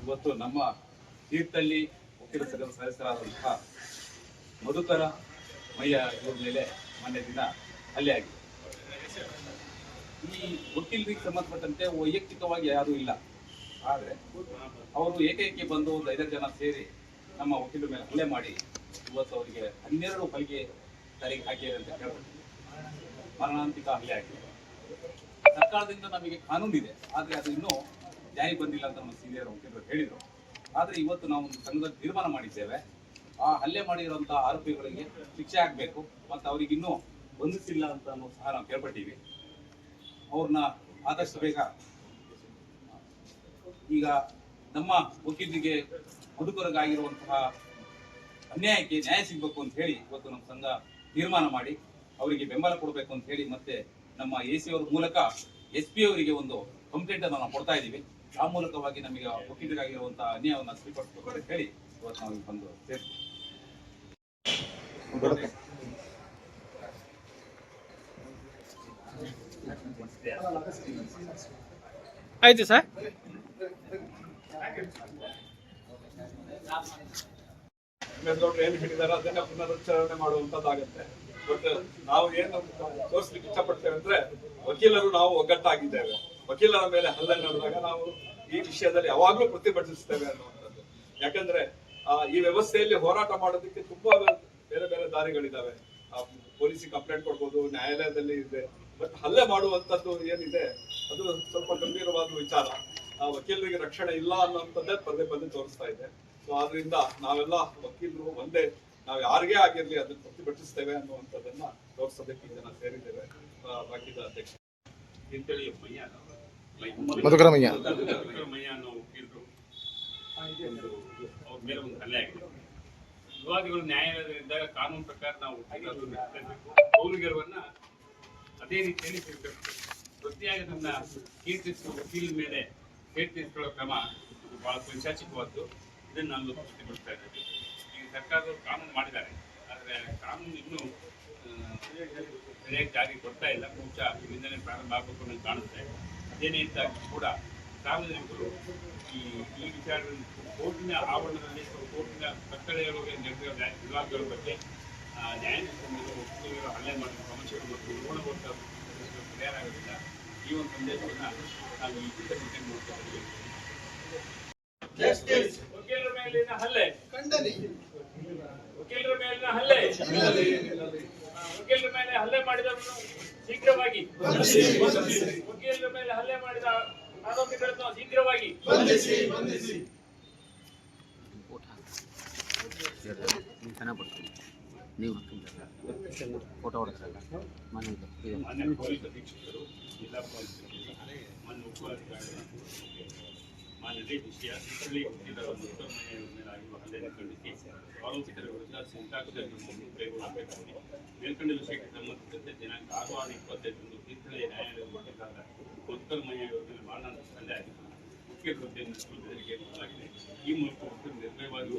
ಇವತ್ತು ನಮ್ಮ ತೀರ್ಥಹಳ್ಳಿ ವಕೀಲ ಸಂಘದ ಸದಸ್ಯರಾದಂತಹ ಮಧುಕರ ಮಯ್ಯ ಇವರ ಮೇಲೆ ಮೊನ್ನೆ ದಿನ ಹಲ್ಲೆ ಆಗಿದೆ. ಈ ವಕೀಲರಿಗೆ ಸಂಬಂಧಪಟ್ಟಂತೆ ವೈಯಕ್ತಿಕವಾಗಿ ಯಾರೂ ಇಲ್ಲ, ಆದರೆ ಅವರು ಏಕೈಕೆ ಬಂದು ಒಂದು 5 ಜನ ಸೇರಿ ನಮ್ಮ ವಕೀಲರ ಮೇಲೆ ಹಲ್ಲೆ ಮಾಡಿ ಇವತ್ತು ಅವರಿಗೆ 12 ಹೊಲಿಗೆ ತಲೆಗೆ ಹಾಕಿದೆ ಅಂತ ಹೇಳ್ಬೋದು. ಮರಣಾಂತಿಕ ಹಲ್ಲೆ ಆಗಿದೆ. ಸರ್ಕಾರದಿಂದ ನಮಗೆ ಕಾನೂನಿದೆ, ಆದರೆ ಅದು ಇನ್ನೂ ಜಾರಿ ಬಂದಿಲ್ಲ ಅಂತ ನಮ್ಮ ಸೀನಿಯರ್ ವಕೀಲರು ಹೇಳಿದರು. ಆದರೆ ಇವತ್ತು ನಾವು ಒಂದು ಸಂಘದಲ್ಲಿ ತೀರ್ಮಾನ ಮಾಡಿದ್ದೇವೆ, ಆ ಹಲ್ಲೆ ಮಾಡಿರುವಂಥ ಆರೋಪಿಗಳಿಗೆ ಶಿಕ್ಷೆ ಆಗಬೇಕು ಮತ್ತು ಅವ್ರಿಗೆ ಇನ್ನೂ ಬಂಧಿಸಿಲ್ಲ ಅಂತ ಸಹ ನಾವು ಕೇಳ್ಪಟ್ಟಿವಿ. ಅವ್ರನ್ನ ಆದಷ್ಟು ಬೇಗ ಈಗ ನಮ್ಮ ವಕೀಲರಿಗೆ ಮಧುಕರಗಾಗಿರುವಂತಹ ಅನ್ಯಾಯಕ್ಕೆ ನ್ಯಾಯ ಸಿಗಬೇಕು ಅಂತ ಹೇಳಿ ಇವತ್ತು ನಮ್ಮ ಸಂಘ ತೀರ್ಮಾನ ಮಾಡಿ ಅವರಿಗೆ ಬೆಂಬಲ ಕೊಡಬೇಕು ಅಂತ ಹೇಳಿ ಮತ್ತೆ ನಮ್ಮ AC ಅವರ ಮೂಲಕ SP ಅವರಿಗೆ ಒಂದು ಕಂಪ್ಲೇಂಟ್ ಅನ್ನು ನಾವು ಕೊಡ್ತಾ ಇದ್ದೀವಿ. ಆ ಮೂಲಕವಾಗಿ ನಮಗೆ ವಕೀಲರಿಗಾಗಿರುವಂತಹ ಅನ್ಯಾಯವನ್ನು ಸ್ವೀಕರಿಸಬೇಕು ಅಂತ ಹೇಳಿ ಇವತ್ತು ನಾವು ಬಂದು ಸೇರ್ತೀವಿ. ಆಯ್ತು ಸರ್. ಏನು ಹೇಳಿದಾರೆ ಅದನ್ನ ಪುನರುಚ್ಚಾರಣೆ ಮಾಡುವಂತದ್ದಾಗತ್ತೆ. ಬಟ್ ನಾವು ಏನು ತೋರಿಸ್ಲಿಕ್ಕೆ ಇಷ್ಟಪಡ್ತೇವೆ ಅಂದ್ರೆ ವಕೀಲರು ನಾವು ಒಗ್ಗಟ್ಟಾಗಿದ್ದೇವೆ. ವಕೀಲರ ಮೇಲೆ ಹಲ್ಲೆ ನಡೆದಾಗ ನಾವು ಈ ವಿಷಯದಲ್ಲಿ ಯಾವಾಗ್ಲೂ ಪ್ರತಿಭಟಿಸ್ತೇವೆ ಅನ್ನುವಂಥದ್ದು. ಯಾಕಂದ್ರೆ ಈ ವ್ಯವಸ್ಥೆಯಲ್ಲಿ ಹೋರಾಟ ಮಾಡೋದಕ್ಕೆ ತುಂಬಾ ಬೇರೆ ಬೇರೆ ದಾರಿಗಳಿದಾವೆ. ಪೊಲೀಸಿಗೆ ಕಂಪ್ಲೇಂಟ್ ಕೊಡ್ಬೋದು, ನ್ಯಾಯಾಲಯದಲ್ಲಿ ಇದೆ. ಬಟ್ ಹಲ್ಲೆ ಮಾಡುವಂತದ್ದು ಏನಿದೆ ಅದು ಸ್ವಲ್ಪ ಗಂಭೀರವಾದ ವಿಚಾರ. ವಕೀಲರಿಗೆ ರಕ್ಷಣೆ ಇಲ್ಲ ಅನ್ನುವಂಥದ್ದೇ ಪದೇ ಪದೇ ತೋರಿಸ್ತಾ ಇದೆ. ಸೊ ಆದ್ರಿಂದ ನಾವೆಲ್ಲ ವಕೀಲರು ಒಂದೇ, ನಾವು ಯಾರಿಗೇ ಆಗಿರ್ಲಿ ಅದನ್ನ ಪ್ರತಿಭಟಿಸ್ತೇವೆ ಅನ್ನುವಂಥದ್ದನ್ನ ತೋರಿಸೋದಕ್ಕೆ ಜನ ಸೇರಿದ್ದೇವೆ. ಬಾಕಿದ ಅಧ್ಯಕ್ಷ ಮಧುಕರ ಮಯ್ಯ ಅನ್ನೋ ವಕೀಲರು ಅವ್ರ ಮೇಲೆ ಒಂದು ಹಲ್ಲೆ ಆಗಿದೆ. ವಿವಾದಿಗಳು ನ್ಯಾಯಾಲಯದಲ್ಲಿದ್ದಾಗ ಕಾನೂನು ಪ್ರಕಾರ ನಾವು ಮೌಲ್ಯಗರವನ್ನ ಅದೇ ರೀತಿಯಲ್ಲಿ ಸ್ವೀಕರಿಸಬೇಕು. ಪ್ರತಿಯಾಗಿ ನನ್ನ ಕೀರ್ತಿಸುವ ವಕೀಲ ಮೇಲೆ ಕೀರ್ತಿಸಿಕೊಳ್ಳೋ ಕ್ರಮ ಬಹಳ ಪೈಶಾಚಿಕವಾದ್ದು. ಇದನ್ನು ನಾನು ತೃಪ್ತಿಪಡಿಸ್ತಾ ಇದ್ದೇವೆ. ಈಗ ಸರ್ಕಾರದವರು ಕಾನೂನು ಮಾಡಿದ್ದಾರೆ, ಆದರೆ ಕಾನೂನು ಇನ್ನೂ ಸರಿಯಾಗಿ ಜಾರಿಗೆ ಕೊಡ್ತಾ ಇಲ್ಲ. ಬಹುಶಃ ಇದರಿಂದಲೇ ಪ್ರಾರಂಭ ಆಗಬೇಕು ಅನ್ನೋದು ಕಾಣುತ್ತೆ. ಅದೇನೇ ಇದ್ದಾಗ ಕೂಡ ಸಾರ್ವಜನಿಕರು ಈ ವಿಚಾರದಲ್ಲಿ ಕೋರ್ಟಿನ ಆವರಣದಲ್ಲಿ ಕೋರ್ಟಿನ ಕಟ್ಟಳೆಯೊಳಗೆ ನಡೆದಿರೋ ವಿವಾದಗಳ ಬಗ್ಗೆ ನ್ಯಾಯಾಧೀಶರು ವಕೀಲರು ಹಲ್ಲೆ ಮಾಡಿದ ಸಮಸ್ಯೆಗಳು ಮತ್ತು ಗುಣಮಟ್ಟ ಪರಿಹಾರ ಆಗೋದಿಲ್ಲ. ಈ ಒಂದು ಸಂದೇಶವನ್ನು ನಾವು ಈ ಚಿತ್ರಕ್ಕೆ ನೋಡ್ತಾ ಇದ್ದೀವಿ. ವಕೀಲರ ಮೇಲಿನ ಹಲ್ಲೆ ಖಂಡನೆ. ವಕೀಲರ ಮೇಲಿನ ಹಲ್ಲೆ ವಕೀಲರ ಮೇಲೆ ಹಲ್ಲೆ ಮಾಡಿದವರನ್ನು ಶೀಘ್ರವಾಗಿ ವಕೀಲರ ಮೇಲೆ ಹಲ್ಲೆ ಮಾಡಿದ ಆರೋಪಿಗಳನ್ನು ಶೀಘ್ರವಾಗಿ ಬಂಧಿಸಿ. ನೀವು ಫೋಟೋ ಹೊಡೆದ್ರಲ್ಲ ಮಾನ್ಯ ಪೊಲೀಸ್ ಅಧೀಕ್ಷಕರು, ಜಿಲ್ಲಾ ಪೊಲೀಸ್ ಮಾನ್ಯ ಉಪಅಧಿಕಾರಿಗಳು, ಮಾನ್ಯ ವಿಷಯ ಸ್ಥಳೀಯ ವಕೀಲರ ಮೇಲಾಗಿರುವ ಹಲ್ಲೆಯನ್ನು ಖಂಡಿಸಿ ಆರೋಪಿತರ ವಿರುದ್ಧ ಶಿಕ್ಷಾರ್ಹ ಕೈಗೊಳ್ಳಬೇಕಾಗಿದೆ. ಮೇಲ್ಕಂಡ ವಿಷಯಕ್ಕೆ ಸಂಬಂಧಿಸಿದಂತೆ ದಿನಾಂಕ 6/6/25 ತೀರ್ಥಹಳ್ಳಿ ನ್ಯಾಯಾಲಯದ ವಕೀಲರಾದ ಮಧುಕರ ಮಯ್ಯ ಅವರ ಮೇಲೆ ಮಾರಣಾಂತಿಕ ಹಲ್ಲೆ ಆಗಿದ್ದು ವಕೀಲ ಹುದ್ದೆಯನ್ನು ಬೆದರಿಕೆ ಮಾಡಲಾಗಿದೆ. ಈ ಮೂಲಕ ವಕೀಲರು ನಿರ್ಭಯವಾಗಿ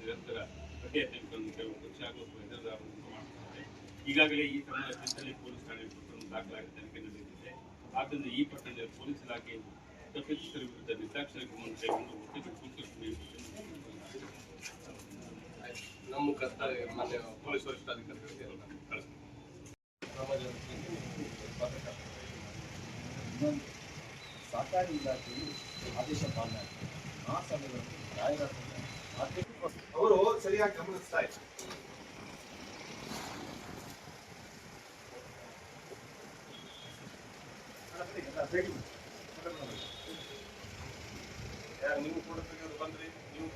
ನಿರಂತರ ಕಠಿಣ ಅತ್ಯಂತಗಳನ್ನು ಕೆಲವು ಪಕ್ಷ ಹಾಗೂ ವೈದ್ಯರಾರನ್ನು ಮಾಡುತ್ತಾರೆ. ಈಗಾಗಲೇ ಈ ಸಂಬಂಧ ತೀರ್ಥಹಳ್ಳಿ ಪೊಲೀಸ್ ಠಾಣೆಯಲ್ಲಿ ಪ್ರಕರಣ ದಾಖಲಾಗಿ ತನಿಖೆ ನಡೆದಿದೆ. ಆದ್ದರಿಂದ ಈ ಪ್ರಕರಣದಲ್ಲಿ ಪೊಲೀಸ್ ಇಲಾಖೆ ತಪ್ಪಿತಸ್ಥರ ವಿರುದ್ಧ ನಿರ್ದಾಕ್ಷಿಣ್ಯ ಕ್ರಮ ಕೈಗೊಂಡು ವಕೀಲರು ನಮ್ಮ ಕರ್ತವ್ಯ ಮಾನ್ಯ ಪೊಲೀಸ್ ವರಿಷ್ಠಾಧಿಕಾರಿಗಳಿಗೆ ಸಹಕಾರಿ ಇಲಾಖೆಯು ಆದೇಶ ಪಾಲನೆ ಆ ಸಮಯದಲ್ಲಿ ಅವರು ಸರಿಯಾಗಿ ಗಮನಿಸ್ತಾ ಇಲ್ಲ. ನೀವು ಕೂಡ ಬಂದ್ರಿ, ನೀವು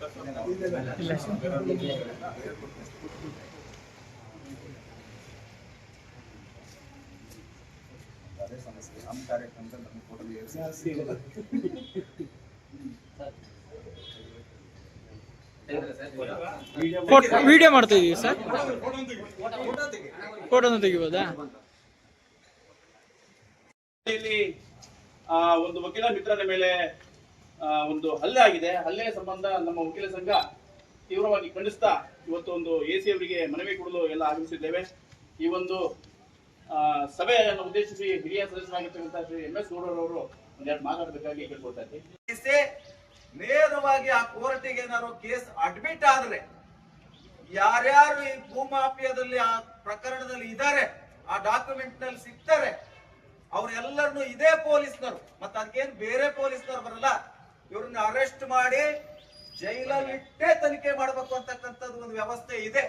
ಅದೇ ಸಮಸ್ಯೆ. ನಮ್ಮ ಕಾರ್ಯಕ್ರಮದಲ್ಲಿ ನಮ್ಮ ಕೂಡಲೇ ವಿಡಿಯೋ ಮಾಡ್ತಾ ಇದೀವಿ ಸರ್. ಫೋಟೋನ ತೆಗಿಬೋದಾ? ಒಂದು ವಕೀಲ ಮಿತ್ರನ ಮೇಲೆ ಒಂದು ಹಲ್ಲೆ ಆಗಿದೆ. ಹಲ್ಲೆಯ ಸಂಬಂಧ ನಮ್ಮ ವಕೀಲ ಸಂಘ ತೀವ್ರವಾಗಿ ಖಂಡಿಸ್ತಾ ಇವತ್ತು ಒಂದು AC ಅವರಿಗೆ ಮನವಿ ಕೊಡಲು ಎಲ್ಲ ಆಗಮಿಸಿದ್ದೇವೆ. ಈ ಒಂದು ಸಭೆಯನ್ನು ಉದ್ದೇಶಿಸಿ ಹಿರಿಯ ಸದಸ್ಯರಾಗಿರ್ತಕ್ಕಂಥ ಶ್ರೀ MS ಗೌಡರವರು ಒಂದೆರಡು ಮಾತಾಡಬೇಕಾಗಿ ಕೇಳ್ಕೊಳ್ತಾ ಇದ್ದೀವಿ. ನೇರ ನೇರವಾಗಿ ಆ ಕೋರ್ಟಿಗೆ ಏನಾದ್ರು ಕೇಸ್ ಅಡ್ಮಿಟ್ ಆದ್ರೆ ಯಾರ್ಯಾರು ಈ ಭೂಮಾಫಿಯಾದಲ್ಲಿ ಆ ಪ್ರಕರಣದಲ್ಲಿ ಇದ್ದಾರೆ, ಆ ಡಾಕ್ಯುಮೆಂಟ್ ನಲ್ಲಿ ಸಿಗ್ತಾರೆ, ಅವ್ರೆಲ್ಲರನ್ನು ಇದೇ ಪೊಲೀಸ್ನರು, ಮತ್ತೆ ಅದಕ್ಕೇನು ಬೇರೆ ಪೊಲೀಸ್ನರು ಬರಲ್ಲ, ಇವ್ರನ್ನ ಅರೆಸ್ಟ್ ಮಾಡಿ ಜೈಲಲ್ಲಿ ಇಟ್ಟೇ ತನಿಖೆ ಮಾಡಬೇಕು ಅಂತಕ್ಕಂಥದ್ದು ಒಂದು ವ್ಯವಸ್ಥೆ ಇದೆ.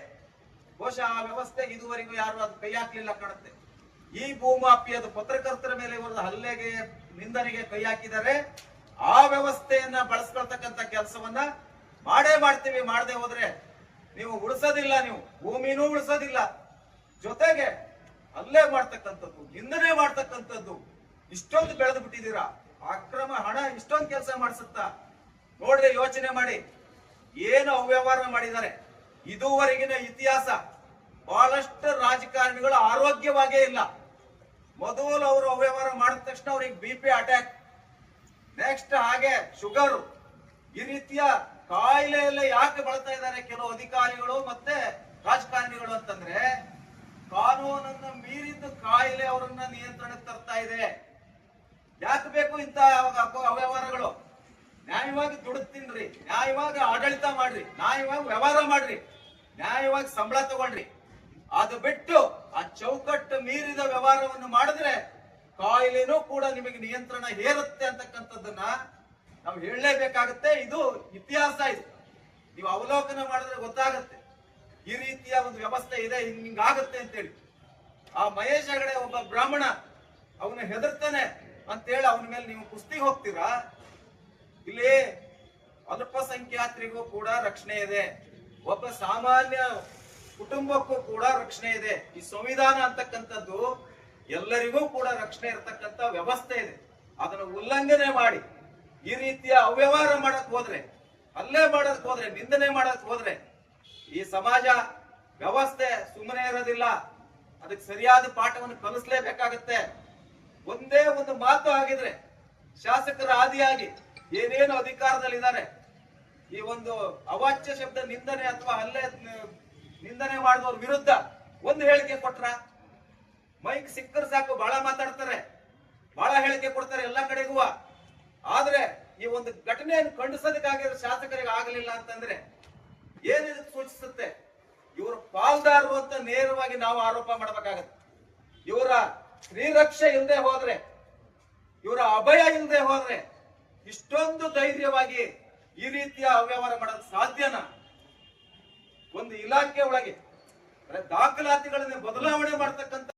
ಬಹುಶಃ ಆ ವ್ಯವಸ್ಥೆಗೆ ಇದುವರೆಗೂ ಯಾರು ಅದು ಕೈ ಹಾಕ್ಲಿಲ್ಲ ಕಾಣುತ್ತೆ. ಈ ಭೂಮಾಫಿಯಾದ ಪತ್ರಕರ್ತರ ಮೇಲೆ ಇವರ ಹಲ್ಲೆಗೆ ನಿಂದನೆಗೆ ಕೈ ಹಾಕಿದ್ದಾರೆ. ಆ ವ್ಯವಸ್ಥೆಯನ್ನ ಬಳಸ್ಕೊಳ್ತಕ್ಕಂಥ ಕೆಲಸವನ್ನ ಮಾಡ್ತೀವಿ. ಮಾಡದೆ ಹೋದ್ರೆ ನೀವು ಉಳಿಸೋದಿಲ್ಲ, ನೀವು ಭೂಮಿನೂ ಉಳಿಸೋದಿಲ್ಲ, ಜೊತೆಗೆ ಹಲ್ಲೆ ಮಾಡ್ತಕ್ಕಂಥದ್ದು, ನಿಂದನೆ ಮಾಡ್ತಕ್ಕಂಥದ್ದು, ಇಷ್ಟೊಂದು ಬೆಳೆದು ಬಿಟ್ಟಿದ್ದೀರಾ. ಅಕ್ರಮ ಹಣ ಇಷ್ಟೊಂದು ಕೆಲಸ ಮಾಡಿಸುತ್ತಾ ನೋಡ್ರಿ, ಯೋಚನೆ ಮಾಡಿ ಏನು ಅವ್ಯವಹಾರ ಮಾಡಿದ್ದಾರೆ. ಇದುವರೆಗಿನ ಇತಿಹಾಸ ಬಹಳಷ್ಟು ರಾಜಕಾರಣಿಗಳು ಆರೋಗ್ಯವಾಗೇ ಇಲ್ಲ. ಮೊದಲು ಅವರು ಅವ್ಯವಹಾರ ಮಾಡಿದ ತಕ್ಷಣ ಅವ್ರಿಗೆ BP ಅಟ್ಯಾಕ್, ನೆಕ್ಸ್ಟ್ ಹಾಗೆ ಶುಗರ್, ಈ ರೀತಿಯ ಕಾಯಿಲೆಯಲ್ಲ ಯಾಕೆ ಬಳಸ್ತಾ ಇದ್ದಾರೆ ಕೆಲವು ಅಧಿಕಾರಿಗಳು ಮತ್ತೆ ರಾಜಕಾರಣಿಗಳು ಅಂತಂದ್ರೆ, ಕಾನೂನನ್ನ ಮೀರಿದ ಕಾಯಿಲೆ ಅವರನ್ನ ನಿಯಂತ್ರಣಕ್ಕೆ ತರ್ತಾ ಇದೆ. ಯಾಕೆ ಬೇಕು ಇಂತ ಅವ್ಯವಹಾರಗಳು? ನ್ಯಾಯವಾಗಿ ದುಡ್ಡು ತಿನ್ರಿ, ನ್ಯಾಯವಾಗಿ ಆಡಳಿತ ಮಾಡ್ರಿ, ನ್ಯಾಯವಾಗಿ ವ್ಯವಹಾರ ಮಾಡ್ರಿ, ನ್ಯಾಯವಾಗಿ ಸಂಬಳ ತಗೊಳ್ರಿ. ಅದು ಬಿಟ್ಟು ಆ ಚೌಕಟ್ಟು ಮೀರಿದ ವ್ಯವಹಾರವನ್ನು ಮಾಡಿದ್ರೆ ಕಾಯಿಲೆನೂ ಕೂಡ ನಿಮಗೆ ನಿಯಂತ್ರಣ ಹೇರುತ್ತೆ ಅಂತಕ್ಕಂಥದ್ದನ್ನ ನಾವು ಹೇಳಲೇಬೇಕಾಗುತ್ತೆ. ಇದು ಇತಿಹಾಸ, ಇದು ನೀವು ಅವಲೋಕನ ಮಾಡಿದ್ರೆ ಗೊತ್ತಾಗುತ್ತೆ ಈ ರೀತಿಯ ಒಂದು ವ್ಯವಸ್ಥೆ ಇದೆ, ಹಿಂಗಾಗುತ್ತೆ ಅಂತೇಳಿ. ಆ ಮಹೇಶ್ ಹೆಗಡೆ ಒಬ್ಬ ಬ್ರಾಹ್ಮಣ, ಅವನು ಹೆದರ್ತಾನೆ ಅಂತೇಳಿ ಅವನ ಮೇಲೆ ನೀವು ಕುಸ್ತಿಗೆ ಹೋಗ್ತೀರಾ? ಇಲ್ಲಿ ಅಲ್ಪಸಂಖ್ಯಾತರಿಗೂ ಕೂಡ ರಕ್ಷಣೆ ಇದೆ, ಒಬ್ಬ ಸಾಮಾನ್ಯ ಕುಟುಂಬಕ್ಕೂ ಕೂಡ ರಕ್ಷಣೆ ಇದೆ. ಈ ಸಂವಿಧಾನ ಅಂತಕ್ಕಂಥದ್ದು ಎಲ್ಲರಿಗೂ ಕೂಡ ರಕ್ಷಣೆ ಇರತಕ್ಕಂಥ ವ್ಯವಸ್ಥೆ ಇದೆ. ಅದನ್ನು ಉಲ್ಲಂಘನೆ ಮಾಡಿ ಈ ರೀತಿಯ ಅವ್ಯವಹಾರ ಮಾಡಕ್ ಹೋದ್ರೆ, ಹಲ್ಲೆ ಮಾಡಕ್ ಹೋದ್ರೆ, ನಿಂದನೆ ಮಾಡಕ್ ಹೋದ್ರೆ ಈ ಸಮಾಜ ವ್ಯವಸ್ಥೆ ಸುಮ್ಮನೆ ಇರೋದಿಲ್ಲ. ಅದಕ್ಕೆ ಸರಿಯಾದ ಪಾಠವನ್ನು ಕಲಿಸ್ಲೇಬೇಕಾಗತ್ತೆ. ಒಂದೇ ಒಂದು ಮಾತು ಆಗಿದ್ರೆ ಶಾಸಕರ ಆದಿಯಾಗಿ ಏನೇನು ಅಧಿಕಾರದಲ್ಲಿದ್ದಾರೆ, ಈ ಒಂದು ಅವಾಚ್ಯ ಶಬ್ದ ನಿಂದನೆ ಅಥವಾ ಹಲ್ಲೆ ನಿಂದನೆ ಮಾಡಿದವ್ರ ವಿರುದ್ಧ ಒಂದು ಹೇಳಿಕೆ ಕೊಟ್ರ? ಮೈಕ್ ಸಿಕ್ಕರ್ ಸಾಕು, ಬಹಳ ಮಾತಾಡ್ತಾರೆ, ಬಹಳ ಹೇಳಿಕೆ ಕೊಡ್ತಾರೆ ಎಲ್ಲಾ ಕಡೆಗೂ. ಆದ್ರೆ ಈ ಒಂದು ಘಟನೆಯನ್ನು ಖಂಡಿಸೋದಕ್ಕಾಗಿರೋ ಶಾಸಕರಿಗೆ ಆಗಲಿಲ್ಲ ಅಂತಂದ್ರೆ ಏನಿದು ಸೂಚಿಸುತ್ತೆ? ಇವರು ಪಾಲ್ದಾರರು ಅಂತ ನೇರವಾಗಿ ನಾವು ಆರೋಪ ಮಾಡಬೇಕಾಗತ್ತೆ. ಇವರ ಶ್ರೀರಕ್ಷೆ ಇಲ್ಲದೆ ಹೋದ್ರೆ, ಇವರ ಅಭಯ ಇಲ್ಲದೆ ಹೋದ್ರೆ ಇಷ್ಟೊಂದು ಧೈರ್ಯವಾಗಿ ಈ ರೀತಿಯ ಅವ್ಯವಹಾರ ಮಾಡೋದು ಸಾಧ್ಯನಾ? ಒಂದು ಇಲಾಖೆ ಒಳಗೆ ದಾಖಲಾತಿಗಳನ್ನ ಬದಲಾವಣೆ ಮಾಡ್ತಕ್ಕಂಥ